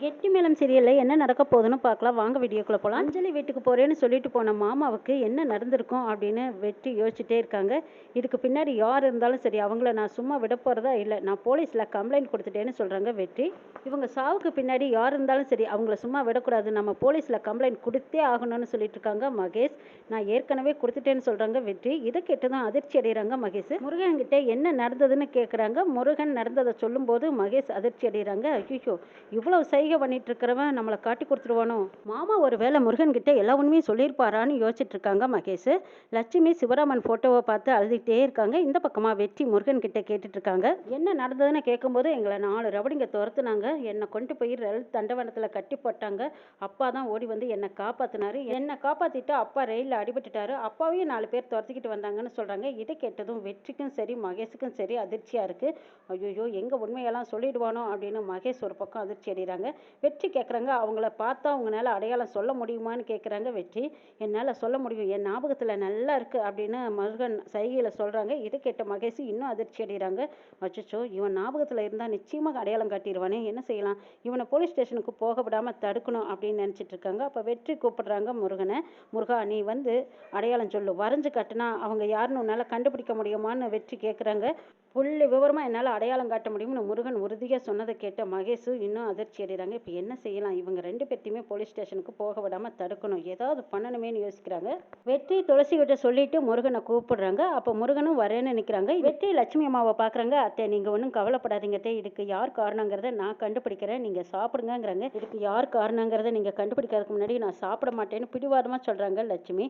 கெட்டி மேளம் சீரியல்ல என்ன நடக்க போகுதுன்னு பார்க்கலாம் வாங்க வீடியோக்குள்ள போகலாம். அஞ்சலி வீட்டுக்கு போறேன்னு சொல்லிட்டு போன மாமாவுக்கு என்ன நடந்திருக்கும் அப்படின்னு வெற்றி யோசிச்சுட்டே இருக்காங்க. இதுக்கு பின்னாடி யார் இருந்தாலும் சரி அவங்கள நான் சும்மா விட போறதா இல்லை, நான் போலீஸ்ல கம்ப்ளைண்ட் கொடுத்துட்டேன்னு சொல்றாங்க வெற்றி. இவங்க சாவுக்கு பின்னாடி யார் இருந்தாலும் சரி அவங்கள சும்மா விடக்கூடாது, நம்ம போலீஸ்ல கம்ப்ளைண்ட் கொடுத்தே ஆகணும்னு சொல்லிட்டு இருக்காங்க மகேஷ். நான் ஏற்கனவே கொடுத்துட்டேன்னு சொல்றாங்க வெற்றி. இதை கேட்டுதான் அதிர்ச்சி அடைகிறாங்க மகேஷ். முருகன் கிட்ட என்ன நடந்ததுன்னு கேட்குறாங்க. முருகன் நடந்ததை சொல்லும்போது மகேஷ் அதிர்ச்சி அடைகிறாங்க. ஐயோ, இவ்வளவு சைகை பண்ணிட்டு இருக்கிறவன் நம்மளை காட்டி கொடுத்துருவானோ, மாமா ஒருவேளை முருகன் கிட்ட எல்லா உண்மையும் சொல்லியிருப்பாரான்னு யோசிச்சுட்டு இருக்காங்க மகேஷ். லட்சுமி சிவராமன் போட்டோவை பார்த்து அழுதுகிட்டே இருக்காங்க. இந்த பக்கமா வெற்றி முருகன் கிட்ட கேட்டுட்டு இருக்காங்க. என்ன நடந்ததுன்னு கேட்கும்போது எங்களை 4 ரவுடிங்க துரத்துனாங்க, என்னை கொண்டு போய் ரயில் தண்டவாளத்துல கட்டி போட்டாங்க, அப்பா தான் ஓடி வந்து என்னை காப்பாத்தினாரு, என்னை காப்பாத்திட்டு அப்பா ரயிலில் அடிபட்டுட்டாரு, அப்பாவையும் 4 பேர் துரத்திக்கிட்டு வந்தாங்கன்னு சொல்றாங்க. இதை கேட்டதும் வெற்றிக்கும் சரி மகேஷுக்கும் சரி அதிர்ச்சியா இருக்கு. ஐயோ, எங்க உண்மையெல்லாம் சொல்லிடுவானோ அப்படின்னு மகேஷ் ஒரு பக்கம் அதிர்ச்சி அடைகிறாங்க. வெற்றி கேட்குறாங்க, அவங்கள பார்த்தா உங்களால் அடையாளம் சொல்ல முடியுமான்னு கேட்குறாங்க வெற்றி. என்னால் சொல்ல முடியும், என் ஞாபகத்தில் நல்லா இருக்குது அப்படின்னு முருகன் சைகையில் சொல்கிறாங்க. இதை கேட்ட மகேஷ் இன்னும் அதிர்ச்சி அடைகிறாங்க. அச்சோ, இவன் ஞாபகத்தில் இருந்தால் நிச்சயமாக அடையாளம் காட்டிடுவானே, என்ன செய்யலாம், இவனை போலீஸ் ஸ்டேஷனுக்கு போக விடாமல் தடுக்கணும் அப்படின்னு நினச்சிட்டு இருக்காங்க. அப்போ வெற்றி கூப்பிடுறாங்க முருகனை. முருகா, நீ வந்து அடையாளம் சொல்லு, வரைஞ்சு கட்டினா அவங்க யாருன்னு உன்னால் கண்டுபிடிக்க முடியுமான்னு வெற்றி கேட்குறாங்க. புள்ளி விவரமாக என்னால் அடையாளம் காட்ட முடியும்னு முருகன் உறுதியாக சொன்னதை கேட்ட மகேஷ் இன்னும் அதிர்ச்சி அடைகிறாங்க. இப்போ என்ன செய்யலாம், இவங்க 2 பேர்த்தையுமே போலீஸ் ஸ்டேஷனுக்கு போக விடாமல் தடுக்கணும், ஏதாவது பண்ணணுமேனு யோசிக்கிறாங்க. வெற்றி துளசி கிட்ட சொல்லிட்டு முருகனை கூப்பிடுறாங்க. அப்போ முருகனும் வரேன்னு நிற்கிறாங்க. வெற்றி லட்சுமி அம்மாவை பார்க்குறாங்க. அத்தை, நீங்கள் ஒன்றும் கவலைப்படாதீங்க அத்தை, இதுக்கு யார் காரணங்கிறத நான் கண்டுபிடிக்கிறேன், நீங்கள் சாப்பிடுங்கிறாங்க. இதுக்கு யார் காரணங்கிறத நீங்கள் கண்டுபிடிக்கிறதுக்கு முன்னாடி நான் சாப்பிட மாட்டேன்னு பிடிவாதமாக சொல்கிறாங்க லட்சுமி.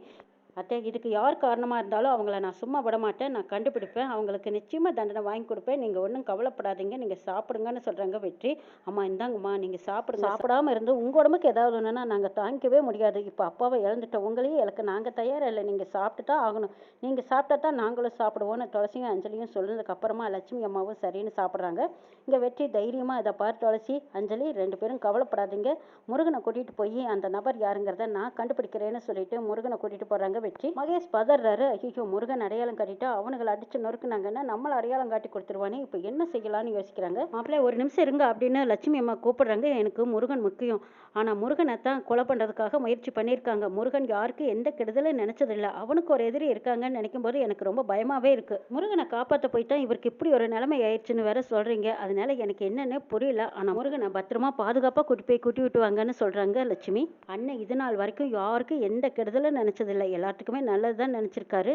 அத்தை, இதுக்கு யார் காரணமாக இருந்தாலும் அவங்கள நான் சும்மா விட மாட்டேன், நான் கண்டுபிடிப்பேன், அவங்களுக்கு நிச்சயமாக தண்டனை வாங்கி கொடுப்பேன், நீங்கள் ஒன்றும் கவலைப்படாதீங்க, நீங்கள் சாப்பிடுங்கன்னு சொல்கிறாங்க வெற்றி. அம்மா இந்தாங்கம்மா, நீங்கள் சாப்பிடுங்க, சாப்பிடாமல் இருந்து உங்கள் உடம்புக்கு ஏதாவது ஒன்றுனா நாங்கள் தாங்கிக்கவே முடியாது, இப்போ அப்பாவை இழந்துட்டோம், உங்களையும் இழக்க நாங்கள் தயாராக இல்லை, நீங்கள் சாப்பிட்டு தான் ஆகணும், நீங்கள் சாப்பிட்டா தான் நாங்களும் சாப்பிடுவோன்னு துளசியும் அஞ்சலியும் சொன்னதுக்கப்புறமா லட்சுமி அம்மாவும் சரின்னு சாப்பிட்றாங்க. இங்கே வெற்றி தைரியமாக இதை பார்த்து துளசி அஞ்சலி 2 பேரும் கவலைப்படாதீங்க, முருகனை கூட்டிகிட்டு போய் அந்த நபர் யாருங்கிறத நான் கண்டுபிடிக்கிறேன்னு சொல்லிட்டு முருகனை கூட்டிகிட்டு போகிறாங்க வெற்றி. மகேஷ் பதறாரு. ஐயோ, முருகன் அடையாளம் காட்டிட்டா அவனுங்களை அடிச்சு நொறுக்குனாங்கன்னா நம்மளை அடையாளம் காட்டி கொடுத்துருவானே, இப்போ என்ன செய்யலாம்னு யோசிக்கிறாங்க. மாப்பிள்ளை ஒரு நிமிஷம் இருங்க அப்படின்னு லட்சுமி அம்மா கூப்பிடுறாங்க. எனக்கு முருகன் முக்கியம், ஆனால் முருகனை தான் கொலை பண்ணுறதுக்காக முயற்சி பண்ணியிருக்காங்க, முருகன் யாருக்கு எந்த கெடுதலும் நினைச்சதில்லை, அவனுக்கு ஒரு எதிரி இருக்காங்கன்னு நினைக்கும் போது எனக்கு ரொம்ப பயமாவே இருக்கு, முருகனை காப்பாற்ற போயிட்டா இவருக்கு இப்படி ஒரு நிலைமை ஆயிடுச்சுன்னு வேற சொல்றீங்க, அதனால எனக்கு என்னன்னு புரியல, ஆனால் முருகனை பத்திரமா பாதுகாப்பாக கூட்டி விட்டு வாங்கன்னு சொல்றாங்க லட்சுமி. அண்ணன் இது நாள் வரைக்கும் யாருக்கும் எந்த கெடுதலும் நினைச்சதில்லை, எல்லாத்துக்குமே நல்லது தான் நினச்சிருக்காரு,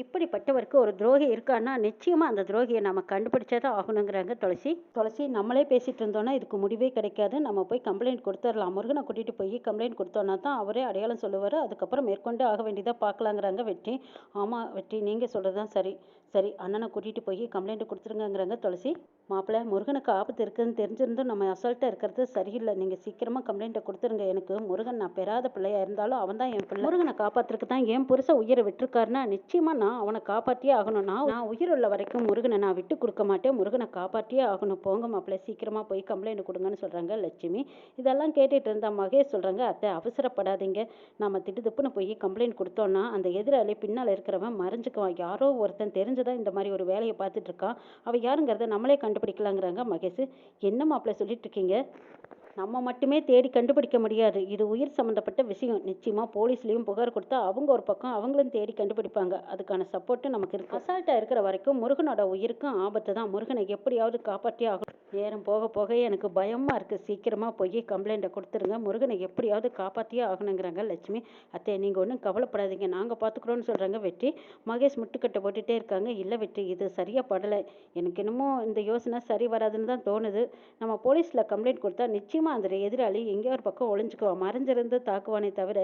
இப்படிப்பட்டவருக்கு ஒரு துரோகி இருக்கான்னா நிச்சயமாக அந்த துரோகியை நம்ம கண்டுபிடிச்சதான் ஆகணுங்கிறாங்க துளசி நம்மளே பேசிகிட்டு இருந்தோன்னா இதுக்கு முடிவே கிடைக்காது, நம்ம போய் கம்ப்ளைண்ட் கொடுத்துடலாம், முருகனை கூட்டிகிட்டு போய் கம்ப்ளைண்ட் கொடுத்தோன்னா தான் அவரே அடையாளம் சொல்லுவார், அதுக்கப்புறம் மேற்கொண்டு ஆக வேண்டியதாக பார்க்கலாங்கிறாங்க வெற்றி. ஆமாம் வெற்றி, நீங்கள் சொல்கிறது தான் சரி, சரி அண்ணனை கூட்டிகிட்டு போய் கம்ப்ளைண்ட் கொடுத்துருங்கிறாங்க துளசி. மாப்பிள்ளை, முருகனுக்கு ஆபத்து இருக்குதுன்னு தெரிஞ்சிருந்தும் நம்ம அசால்ட்டாக இருக்கிறது சரியில்லை, நீங்கள் சீக்கிரமாக கம்ப்ளைண்ட்டை கொடுத்துருங்க, எனக்கு முருகன் நான் பெறாத பிள்ளையாக இருந்தாலும் அவன் தான் என் பிள்ளை, முருகனை காப்பாற்றுறதுக்கு தான் என் புருஷன் உயிரை விட்டுருக்காருன்னா நிச்சயமாக நான் அவனை காப்பாற்றியே ஆகணும், நான் உயிர் உள்ள வரைக்கும் முருகனை நான் விட்டு கொடுக்க மாட்டேன், முருகனை காப்பாற்றியே ஆகணும், போங்க மாப்பிள்ளை சீக்கிரமாக போய் கம்ப்ளைண்ட் கொடுங்கன்னு சொல்கிறாங்க லட்சுமி. இதெல்லாம் கேட்டுட்டு இருந்தா மகேஷ் சொல்கிறாங்க, அத்தை அவசரப்படாதீங்க, நம்ம திட்டுப்புன்னு போய் கம்ப்ளைண்ட் கொடுத்தோன்னா அந்த எதிராளி பின்னால் இருக்கிறவன் மறைஞ்சுக்குவான், யாரோ ஒருத்தன் தெரிஞ்சுதான் இந்த மாதிரி ஒரு வேலையை பார்த்துட்டு இருக்கான், அவன் யாருங்கிறத நம்மளே கண்டுபிடிக்கலாங்கிறாங்க மகேஷ். என்ன மாப்பிள்ளை சொல்லிட்டு இருக்கீங்க, நம்ம மட்டுமே தேடி கண்டுபிடிக்க முடியாது, இது உயிர் சம்மந்தப்பட்ட விஷயம், நிச்சயமாக போலீஸ்லேயும் புகார் கொடுத்தா அவங்க ஒரு பக்கம் அவங்களும் தேடி கண்டுபிடிப்பாங்க, அதுக்கான சப்போர்ட்டும் நமக்கு இருக்குது, அசால்ட்டாக இருக்கிற வரைக்கும் முருகனோட உயிருக்கும் ஆபத்து தான், முருகனை எப்படியாவது காப்பாற்றியே ஆகணும், நேரம் போக போக எனக்கு பயமாக இருக்குது, சீக்கிரமாக போய் கம்ப்ளைண்ட்டை கொடுத்துருங்க, முருகனை எப்படியாவது காப்பாற்றியே ஆகணுங்கிறாங்க லட்சுமி. அத்தை, நீங்கள் ஒன்றும் கவலைப்படாதீங்க, நாங்கள் பார்த்துக்குறோன்னு சொல்கிறாங்க வெற்றி. மகேஷ் முட்டுக்கட்டை போட்டுகிட்டே இருக்காங்க. இல்லை வெற்றி, இது சரியாக படலை, எனக்கு என்னமோ இந்த யோசனை சரி வராதுன்னு தான் தோணுது, நம்ம போலீஸில் கம்ப்ளைண்ட் கொடுத்தா நிச்சயமாக அந்த எதிராளி எங்கேயோ ஒரு பக்கம் ஒளிஞ்சுக்குவான், மறைஞ்சிருந்து தாக்குவானே தவிர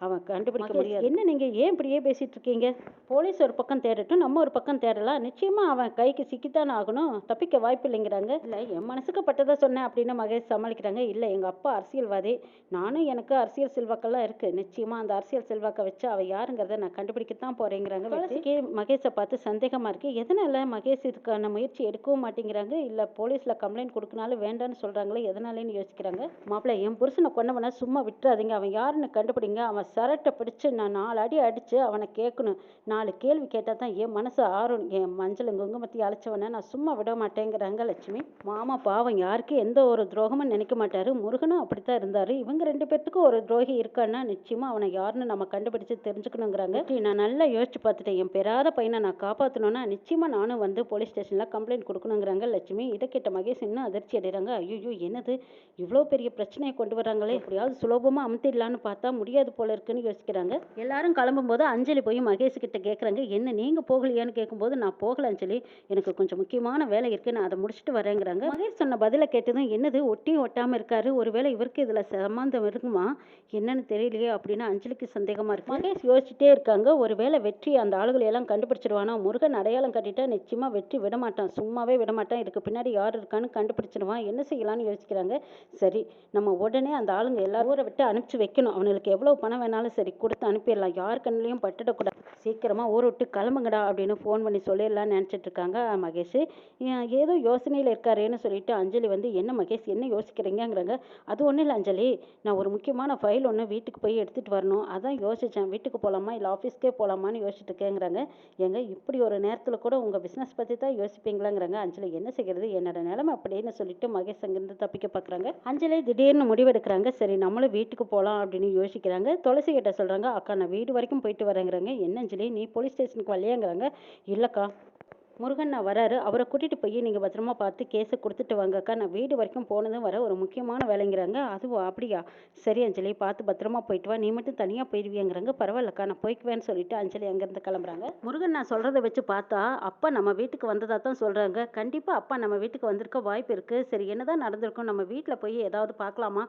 அவன் கண்டுபிடிக்க முடியாது. என்ன நீங்கள் ஏன் இப்படியே பேசிட்டு இருக்கீங்க, போலீஸ் ஒரு பக்கம் தேடட்டும், நம்ம ஒரு பக்கம் தேடலாம், நிச்சயமாக அவன் கைக்கு சிக்கித்தானே ஆகணும், தப்பிக்க வாய்ப்பு இல்லைங்கிறாங்க. இல்லை, என் மனசுக்கு பட்டதை சொன்னேன் அப்படின்னு மகேஷ் சமாளிக்கிறாங்க. இல்லை, எங்கள் அப்பா அரசியல்வாதி, நானும் எனக்கு அரசியல் செல்வாக்கெல்லாம் இருக்குது, நிச்சயமாக அந்த அரசியல் செல்வாக்கை வச்சு அவள் யாருங்கிறத நான் கண்டுபிடிக்கத்தான் போகிறேங்கிறாங்க. துளசிக்கு மகேஷை பார்த்து சந்தேகமாக இருக்குது, எதனால் மகேஷ் இதுக்கான முயற்சி எடுக்கவும் மாட்டேங்கிறாங்க, இல்லை போலீஸில் கம்ப்ளைண்ட் கொடுக்கனாலும் வேண்டான்னு சொல்கிறாங்களே எதனாலேன்னு யோசிக்கிறாங்க. கேட்குறாங்க. மாப்பிள்ளை, என் புருஷனை கொண்டவனை சும்மா விட்டுறாதீங்க, அவன் யாருன்னு கண்டுபிடிங்க, அவன் சரட்டை பிடிச்சு நான் 4 அடி அடித்து அவனை கேட்கணும், 4 கேள்வி கேட்டால் தான் என் மனசு ஆறும், என் மஞ்சள் குங்குமத்தையும் அழைச்சவனை நான் சும்மா விட மாட்டேங்கிறாங்க லட்சுமி. மாமா பாவம் யாருக்கும் எந்த ஒரு துரோகமும் நினைக்க மாட்டாரு, முருகனும் அப்படித்தான் இருந்தாரு, இவங்க 2 பேர்த்துக்கும் ஒரு துரோகி இருக்கான்னா நிச்சயமா அவனை யாருன்னு நம்ம கண்டுபிடிச்சு தெரிஞ்சுக்கணுங்கிறாங்க. நான் நல்லா யோசிச்சு பார்த்துட்டேன், என் பெறாத பையனை நான் காப்பாற்றணும்னா நிச்சயமா நானும் வந்து போலீஸ் ஸ்டேஷனில் கம்ப்ளைண்ட் கொடுக்கணுங்கிறாங்க லட்சுமி. இதை கேட்ட மகேஷ் இன்னும் அதிர்ச்சி அடைகிறாங்க. ஐயோ, என்னது இவ்வளோ பெரிய பிரச்சனையை கொண்டு வராங்களே, எப்படியாவது சுலபமாக அமுத்திடலான்னு பார்த்தா முடியாது போல இருக்குன்னு யோசிக்கிறாங்க. எல்லாரும் கிளம்பும்போது அஞ்சலி போய் மகேஷ் கிட்ட கேட்குறாங்க, என்ன நீங்கள் போகலையான்னு கேட்கும்போது, நான் போகல அஞ்சலி, எனக்கு கொஞ்சம் முக்கியமான வேலை இருக்குது, நான் அதை முடிச்சுட்டு வரேங்கிறாங்க. மகேஷ் சொன்ன பதிலை கேட்டதும், என்னது ஒட்டியும் ஒட்டாமல் இருக்காரு, ஒருவேளை இவருக்கு இதில் சம்பந்தம் இருக்குமா என்னன்னு தெரியலையே அப்படின்னு அஞ்சலிக்கு சந்தேகமாக இருக்கு. மகேஷ் யோசிச்சுட்டே இருக்காங்க, ஒருவேளை வெற்றி அந்த ஆளுகளை எல்லாம் கண்டுபிடிச்சிருவானா, முருகன் அடையாளம் கட்டிட்டா நிச்சயமாக வெற்றி விட மாட்டான், சும்மாவே விட மாட்டான், இதுக்கு பின்னாடி யார் இருக்கான்னு கண்டுபிடிச்சிருவான், என்ன செய்யலாம்னு யோசிக்கிறாங்க. சரி, நம்ம உடனே அந்த ஆளுங்க எல்லாரும் ஊரை விட்டு அனுப்பிச்சு வைக்கணும், அவனுக்கு எவ்வளோ பணம் வேணாலும் சரி கொடுத்து அனுப்பிடலாம், யார் கண்ணிலையும் பட்டுடக்கூடாது, சீக்கிரமாக ஊரை விட்டு கிளம்புங்கடா அப்படின்னு ஃபோன் பண்ணி சொல்லிடலான்னு நினச்சிட்டு இருக்காங்க மகேஷ். ஏதோ யோசனையில் இருக்காருன்னு சொல்லிட்டு அஞ்சலி வந்து, என்ன மகேஷ் என்ன யோசிக்கிறீங்கிறாங்க. அது ஒன்றும் இல்லை அஞ்சலி, நான் ஒரு முக்கியமான ஃபைல் ஒன்று வீட்டுக்கு போய் எடுத்துகிட்டு வரணும், அதான் யோசித்தேன், வீட்டுக்கு போகலாமா இல்லை ஆஃபீஸ்க்கே போகலாமான்னு யோசிச்சுட்டு இருக்கேங்கிறாங்க. ஏங்க இப்படி ஒரு நேரத்தில் கூட உங்கள் பிஸ்னஸ் பற்றி தான் யோசிப்பீங்களாங்கிறாங்க. அஞ்சலி, என்ன செய்கிறது, என்னோட நிலைமை அப்படின்னு சொல்லிட்டு மகேஷ் அங்கேருந்து தப்பிக்க பார்க்குறாங்க. அஞ்சலி திடீர்னு முடிவெடுக்கிறாங்க, சரி நம்மளும் வீட்டுக்கு போகலாம் அப்படின்னு யோசிக்கிறாங்க. துளசி கிட்ட சொல்கிறாங்க, அக்கா நான் வீடு வரைக்கும் போயிட்டு வரேங்கிறாங்க. என்ன அஞ்சலி நீ போலீஸ் ஸ்டேஷனுக்கு வரலையாங்கிறாங்க. இல்லைக்கா, முருகன் நான் வராரு, அவரை கூட்டிகிட்டு போய் நீங்கள் பத்திரமா பார்த்து கேஸை கொடுத்துட்டு வாங்கக்கா, நான் வீடு வரைக்கும் போனதும் வர ஒரு முக்கியமான வேலைங்கிறாங்க. அதுவா, அப்படியா, சரி அஞ்சலி பார்த்து பத்திரமா போயிட்டு வா, நீ மட்டும் தனியாக போயிடுவியாங்கிறாங்க. பரவாயில்லக்கா நான் போய்க்குவேன்னு சொல்லிட்டு அஞ்சலி அங்கேருந்து கிளம்புறாங்க. முருகன் நான் சொல்கிறத வச்சு பார்த்தா அப்பா நம்ம வீட்டுக்கு வந்ததாக தான் சொல்கிறாங்க, கண்டிப்பாக அப்பா நம்ம வீட்டுக்கு வந்திருக்க வாய்ப்பு இருக்குது. சரி என்னதான் நடந்திருக்கும், நம்ம வீட்டில் போய் ஏதாவது பார்க்கலாமா,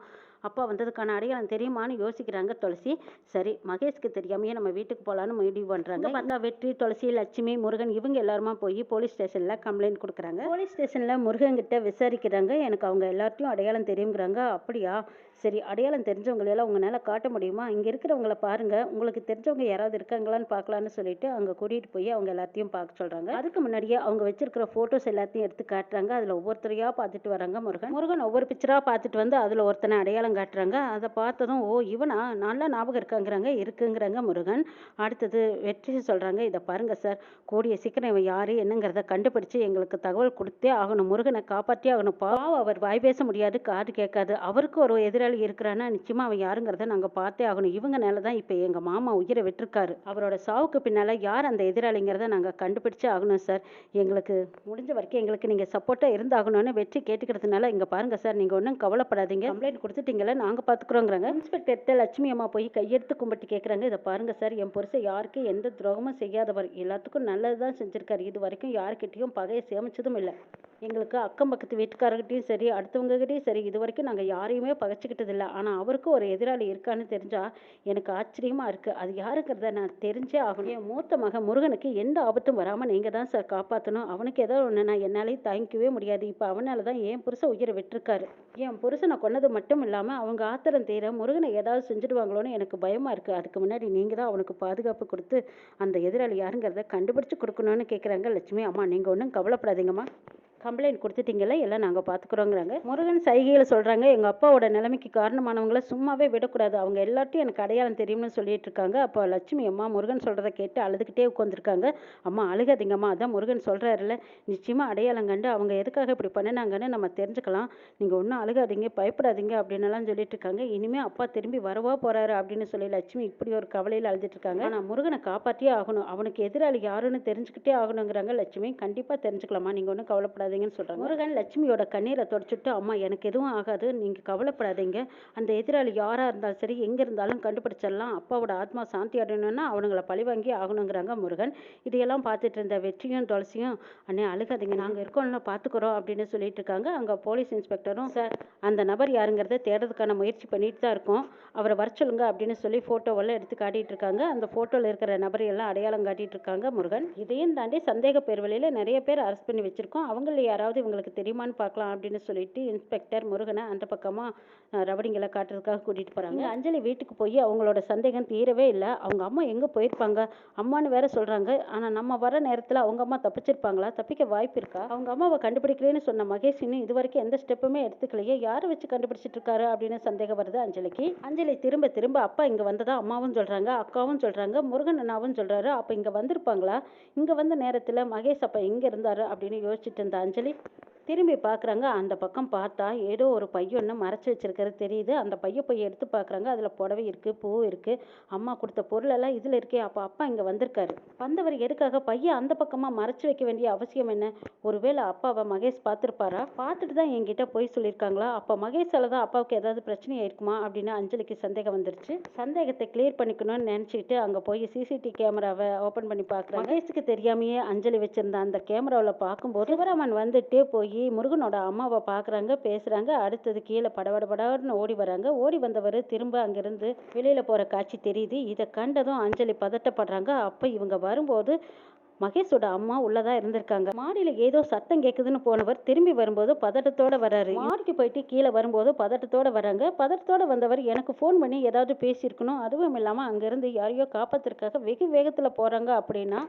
அப்பா வந்ததுக்கான அடையாளம் தெரியுமான்னு யோசிக்கிறாங்க துளசி. சரி மகேஷ்க்கு தெரியாமையே நம்ம வீட்டுக்கு போகலான்னு முடிவு பண்ணுறாங்க. பார்த்தா வெற்றி, துளசி, லட்சுமி, முருகன் இவங்க எல்லாருமா போய் போலீஸ் ஸ்டேஷனில் கம்ப்ளைண்ட் கொடுக்குறாங்க. போலீஸ் ஸ்டேஷனில் முருகன்கிட்ட விசாரிக்கிறாங்க, எனக்கு அவங்க எல்லாத்தையும் அடையாளம் தெரியுங்கிறாங்க. அப்படியா, சரி அடையாளம் தெரிஞ்சவங்களெல்லாம் உங்களால் காட்ட முடியுமா, இங்கே இருக்கிறவங்கள பாருங்கள், உங்களுக்கு தெரிஞ்சவங்க யாராவது இருக்காங்களான்னு பார்க்கலான்னு சொல்லிட்டு அங்கே கூட்டிகிட்டு போய் அவங்க எல்லாத்தையும் பார்க்க சொல்கிறாங்க. அதுக்கு முன்னாடியே அவங்க வச்சிருக்கிற ஃபோட்டோஸ் எல்லாத்தையும் எடுத்து காட்டுறாங்க. அதில் ஒவ்வொருத்தரையாக பார்த்துட்டு வராங்க முருகன் ஒவ்வொரு பிக்சராக பார்த்துட்டு வந்து அதில் ஒருத்தனை அடையாளம் காட்டுறாங்க. அதை பார்த்ததும், ஓ இவனா, நல்லா ஞாபகம் இருக்காங்கிறாங்க. இருக்குங்கிறாங்க முருகன். அடுத்தது வெற்றி சொல்கிறாங்க, இதை பாருங்கள் சார், கூடிய சீக்கிரம் இவன் யார் என்னங்கிறத கண்டுபிடிச்சு எங்களுக்கு தகவல் கொடுத்தே ஆகணும், முருகனை காப்பாற்றியே ஆகணும், பாவம் அவர் வாய் பேச முடியாது, காது கேட்காது, அவருக்கு ஒரு எதிராளி இருக்கிறான்னா நிச்சயமா அவன் யாருங்கிறத நாங்கள் பார்த்தே ஆகணும், இவங்கனால தான் இப்போ எங்கள் மாமா உயிரை விட்டுருக்காரு, அவரோட சாவுக்கு பின்னால் யார் அந்த எதிராளிங்கிறத நாங்கள் கண்டுபிடிச்சே ஆகணும் சார், எங்களுக்கு முடிஞ்ச வரைக்கும் எங்களுக்கு நீங்கள் சப்போர்ட்டாக இருந்தாகணும்னு வெற்றி கேட்டுக்கிறதுனால இங்கே பாருங்க சார், நீங்கள் ஒன்றும் கவலைப்படாதீங்க, கம்ப்ளைண்ட் கொடுத்துட்டீங்களா நாங்கள் பார்த்துக்குறோங்கிறாங்க. இன்ஸ்பெக்டர் லட்சுமி அம்மா போய் கையெடுத்து கும்பிட்டு கேட்குறாங்க, இதை பாருங்க சார், என் புருஷன் யாருக்கு எந்த துரோகமும் செய்யாதவர், எல்லாத்துக்கும் நல்லது தான் செஞ்சிருக்காரு, இது வரைக்கும் யாருக்கிட்டையும் பகையை சேமிச்சதும் இல்லை, எங்களுக்கு அக்கம் பக்கத்து வீட்டுக்காரர்கிட்டையும் சரி அடுத்தவங்ககிட்டையும் சரி இது வரைக்கும் நாங்கள் யாரையுமே பகைச்சிக்கிட்டதில்லை, ஆனால் அவருக்கு ஒரு எதிராளி இருக்கான்னு தெரிஞ்சால் எனக்கு ஆச்சரியமாக இருக்குது, அது யாருங்கிறத நான் தெரிஞ்சே ஆகணும், என் மூத்த மகன் முருகனுக்கு எந்த ஆபத்தும் வராமல் நீங்கள் தான் சார் காப்பாற்றணும், அவனுக்கு ஏதோ ஒன்று நான் என்னாலேயும் தாங்கிக்கவே முடியாது, இப்போ அவனால தான் என் புருஷன் உயிரை விட்டுருக்காரு, என் புருஷனை கொன்னது மட்டும் இல்லாமல் அவங்க ஆத்திரம் தீர முருகனை ஏதாவது செஞ்சுடுவாங்களோன்னு எனக்கு பயமாக இருக்குது, அதுக்கு முன்னாடி நீங்கள் தான் அவனுக்கு பாதுகாப்பு கொடுத்து அந்த எதிராளி யாருங்கிறத கண்டுபிடிச்சு கொடுக்கணும்னு கேட்குறாங்க லட்சுமி. அம்மா நீங்கள் ஒன்றும் கவலைப்படாதீங்கம்மா, கம்ப்ளைண்ட் கொடுத்துட்டீங்களா, எல்லாம் நாங்கள் பார்த்துக்குறோங்கிறாங்க. முருகன் சைகையில் சொல்கிறாங்க, எங்கள் அப்பாவோட நிலைமைக்கு காரணமானவங்கள சும்மாவே விடக்கூடாது, அவங்க எல்லாத்தையும் எனக்கு அடையாளம் தெரியும்னு சொல்லிட்டு இருக்காங்க. அப்போ லட்சுமி அம்மா முருகன் சொல்கிறத கேட்டு அழுதுகிட்டே உட்காந்துருக்காங்க. அம்மா அழுகாதீங்கம்மா, அதான் முருகன் சொல்கிறாருல்ல, நிச்சயமாக அடையாளம் கண்டு அவங்க எதுக்காக இப்படி பண்ணினாங்கன்னு நம்ம தெரிஞ்சுக்கலாம், நீங்கள் ஒன்றும் அழுகாதீங்க பயப்படாதீங்க அப்படின்னலாம் சொல்லிட்டு இருக்காங்க. இனிமேல் அப்பா திரும்பி வரவா போகிறாரு அப்படின்னு சொல்லி லட்சுமி இப்படி ஒரு கவலையில் அழுதுட்டு இருக்காங்க. ஆனால் முருகனை காப்பாற்றியே ஆகணும், அவனுக்கு எதிராளி யாருன்னு தெரிஞ்சுக்கிட்டே ஆகணுங்கிறாங்க லட்சுமி. கண்டிப்பாக தெரிஞ்சுக்கலாமா, நீங்கள் ஒன்றும் கவலைப்படாதீங்க சொல்றாங்க. முருகன் லட்சுமியோட கண்ணீரை தொடச்சுட்டு, அம்மா எனக்கு எதுவும் ஆகாது, நீங்க கவலைப்படாதீங்க, அந்த எதிராளி யாரா இருந்தாலும் சரி எங்க இருந்தாலும் கண்டுபிடிச்சிடலாம், அப்பாவோட ஆத்மா சாந்தி அடையணும்னா அவனுங்களை பழிவாங்கி ஆகணுங்கிறாங்க முருகன். இதையெல்லாம் பார்த்துட்டு இருந்த வெற்றியும் துளசியும், அண்ணே அழுகாதீங்க நாங்க இருக்கோம்ல பார்த்துக்கிறோம் அப்படின்னு சொல்லிட்டு இருக்காங்க. அங்க போலீஸ் இன்ஸ்பெக்டரும், சார் அந்த நபர் யாருங்கிறத தேடுறதுக்கான முயற்சி பண்ணிட்டு தான் இருக்கோம், அவரை வர சொல்லுங்க அப்படின்னு சொல்லி போட்டோவெல்லாம் எடுத்து காட்டிட்டு இருக்காங்க. அந்த போட்டோல இருக்கிற நபரையெல்லாம் அடையாளம் காட்டிட்டு இருக்காங்க முருகன். இதையும் தாண்டி சந்தேக பேர் வழியில நிறைய பேர் அரெஸ்ட் பண்ணி வச்சிருக்கோம், அவங்கள அஞ்சலி யாராவது இவங்களுக்கு தெரியுமான்னு பார்க்கலாம் அப்படின்னு சொல்லிட்டு இன்ஸ்பெக்டர் முருகனை அந்த பக்கமாக ரவடிங்களை காட்டுறதுக்காக கூட்டிகிட்டு போகிறாங்க. அஞ்சலி வீட்டுக்கு போய் அவங்களோட சந்தேகம் தீரவே இல்லை. அவங்க அம்மா எங்கே போயிருப்பாங்க அம்மான்னு வேற சொல்கிறாங்க. ஆனால் நம்ம வர நேரத்தில் அவங்க அம்மா தப்பிச்சிருப்பாங்களா? தப்பிக்க வாய்ப்பு இருக்கா? அவங்க அம்மாவை கண்டுபிடிக்கிறேன்னு சொன்ன மகேஷ் இன்னும் இது வரைக்கும் எந்த ஸ்டெப்புமே எடுத்துக்கலையே, யாரை வச்சு கண்டுபிடிச்சிட்டு இருக்காரு அப்படின்னு சந்தேகம் வருது அஞ்சலிக்கு. அஞ்சலி திரும்ப திரும்ப அப்பா இங்கே வந்ததா அம்மாவும் சொல்கிறாங்க, அக்காவும் சொல்கிறாங்க, முருகன் அண்ணாவும் சொல்கிறாரு. அப்போ இங்கே வந்திருப்பாங்களா? இங்கே வந்த நேரத்தில் மகேஷ் அப்போ எங்கே இருந்தாரு அப்படின்னு யோசிச்சுட்டு இருந்த அஞ்சலி திரும்பி பார்க்குறாங்க. அந்த பக்கம் பார்த்தா ஏதோ ஒரு பைய ஒன்று மறைச்சி வச்சிருக்கிறது தெரியுது. அந்த பைய எடுத்து பார்க்குறாங்க. அதில் புடவை இருக்குது, பூ இருக்குது, அம்மா கொடுத்த பொருளெல்லாம் இதில் இருக்கே. அப்போ அப்பா இங்கே வந்திருக்காரு. வந்தவர் எதுக்காக பையன் அந்த பக்கமாக மறைச்சி வைக்க வேண்டிய அவசியம் என்ன? ஒருவேளை அப்பாவை மகேஷ் பார்த்துருப்பாரா? பார்த்துட்டு தான் என்கிட்ட போய் சொல்லியிருக்காங்களா? அப்போ மகேஷால தான் அப்பாவுக்கு ஏதாவது பிரச்சனை ஆயிருக்குமா அப்படின்னு அஞ்சலிக்கு சந்தேகம் வந்துருச்சு. சந்தேகத்தை கிளியர் பண்ணிக்கணும்னு நினச்சிக்கிட்டு அங்கே போய் சிசிடிவி கேமராவை ஓப்பன் பண்ணி பார்க்குறாங்க. மகேஷுக்கு தெரியாமையே அஞ்சலி வச்சிருந்த அந்த கேமராவில் பார்க்கும்போது சிவராமன் வந்துட்டு போய் முருகனோட அம்மாவை பார்க்குறாங்க, பேசுகிறாங்க. அடுத்தது கீழே படபடன்னு ஓடி வராங்க. ஓடி வந்தவர் திரும்ப அங்கேருந்து வெளியில் போகிற காட்சி தெரியுது. இதை கண்டதும் அஞ்சலி பதட்டப்படுறாங்க. அப்போ இவங்க வரும்போது மகேஷோட அம்மா உள்ளதா இருந்திருக்காங்க. மாடியில் ஏதோ சத்தம் கேட்குதுன்னு போனவர் திரும்பி வரும்போது பதட்டத்தோட வராரு. மாடிக்கு போயிட்டு கீழே வரும்போது பதட்டத்தோட வராங்க. பதட்டத்தோட வந்தவர் எனக்கு ஃபோன் பண்ணி ஏதாவது பேசியிருக்கணும். அதுவும் இல்லாமல் அங்கேருந்து யாரையோ காப்பாத்துறதுக்காக வெகு வேகத்தில் போகிறாங்க அப்படின்னா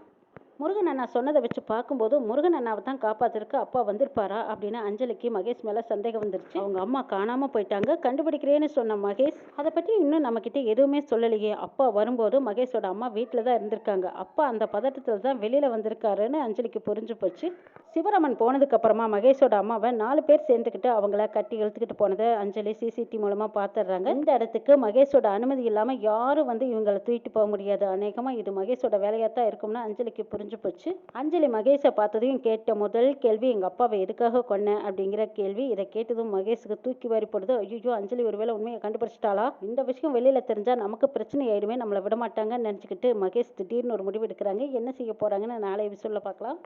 முருகன் அண்ணா சொன்னதை வச்சு பார்க்கும்போது முருகன் அண்ணாவை தான் காப்பாத்திருக்கு அப்பா வந்திருப்பாரா அப்படின்னு அஞ்சலிக்கு மகேஷ் மேலே சந்தேகம் வந்துருச்சு. அவங்க அம்மா காணாமல் போயிட்டாங்க, கண்டுபிடிக்கிறேன்னு சொன்ன மகேஷ் அதை பற்றி இன்னும் நம்மக்கிட்ட எதுவுமே சொல்லலையே. அப்பா வரும்போது மகேஷோட அம்மா வீட்டில் தான் இருந்திருக்காங்க. அப்பா அந்த பதட்டத்தில் தான் வெளியில் வந்திருக்காருன்னு அஞ்சலிக்கு புரிஞ்சு போச்சு. சிவராமன் போனதுக்கு அப்புறமா மகேஷோட அம்மாவை 4 பேர் சேர்ந்துக்கிட்டு அவங்கள கட்டி இழுத்துக்கிட்டு போனதை அஞ்சலி சிசிடிவி மூலமாக பார்த்துடுறாங்க. இந்த இடத்துக்கு மகேஷோட அனுமதி இல்லாமல் யாரும் வந்து இவங்களை தூக்கிட்டு போக முடியாது. அநேகமாக இது மகேஷோட வேலையாக தான் இருக்கும்னு அஞ்சலிக்கு புரிஞ்சு போச்சு. அஞ்சலி மகேஷை பார்த்ததையும் கேட்ட முதல் கேள்வி எங்க அப்பாவை எதுக்காக கொன்ன அப்படிங்கிற கேள்வி. இதை கேட்டதும் மகேஷுக்கு தூக்கி வாரி போடுது. ஐயோ, அஞ்சலி ஒருவேளை உண்மையை கண்டுபிடிச்சிட்டாளா? இந்த விஷயம் வெளியில தெரிஞ்சா நமக்கு பிரச்சனை ஆயிடுமே, நம்மளை விட மாட்டாங்கன்னு நினச்சிக்கிட்டு மகேஷ் திடீர்னு ஒரு முடிவு எடுக்கிறாங்க. என்ன செய்ய போறாங்கன்னு நாளை எபிசோட்ல பார்க்கலாம்.